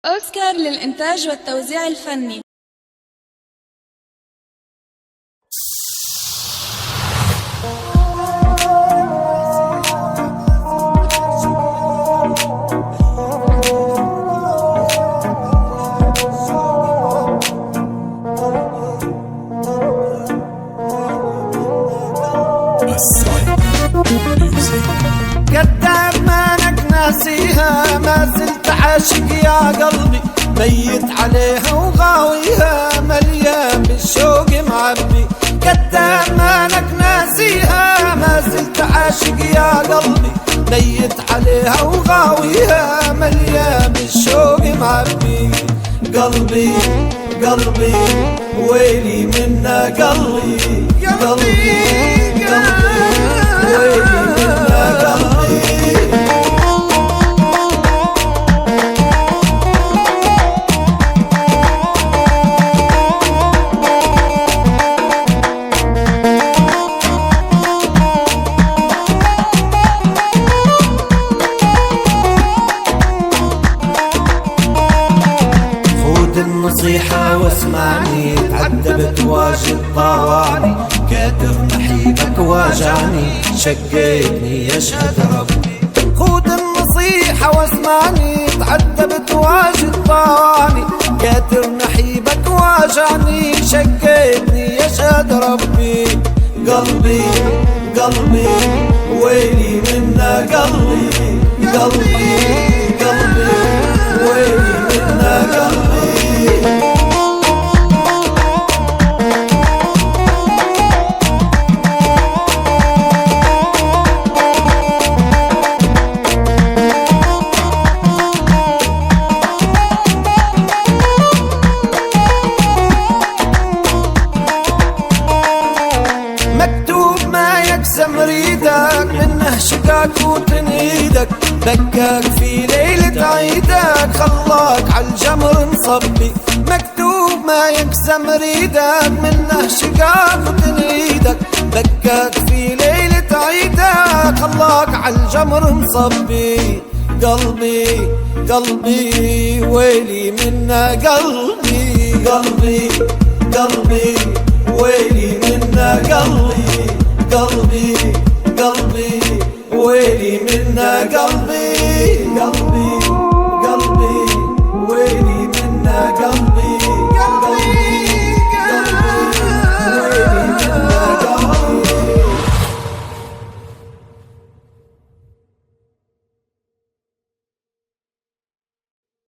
أوسكار للإنتاج والتوزيع الفني. قدام مانك ناسيها، ما زلت عاشق يا قلبي، ميت عليها وغاويها، مليان بالشوق معبي. قدام مانك ناسيها، ما زلت عاشق يا قلبي، ميت عليها وغاويها، مليان بالشوق معبي. قلبي قلبي ويلي منا قلبي، قلبي قلبي ويلي منا قلبي. النصيحة واسمعني، تعذبت واجد طواني، كاتر نحيبك واجعني، شقيتني يشهد ربي. خود النصيحة واسمعني، تعذبت واجد طواني، كاتر نحيبك واجعني، شقيتني يشهد ربي. قلبي قلبي ويلي منا قلبي، قلبي قلبي ويلي منا قلبي. مكتوب ما يقسم ريدك، منه شقاك وتنيدك، بكاك في ليلة عيدك، خلاك عالجمر مصبي. مكتوب ما يقسم ريدك، منه شقاك وتنيدك، بكاك في ليلة عيدك، خلاك عالجمر مصبي. قلبي قلبي ويلي منا قلبي، قلبي قلبي ويلي منا قلبي، قلبي قلبي ويلي منا قلبي، قلبي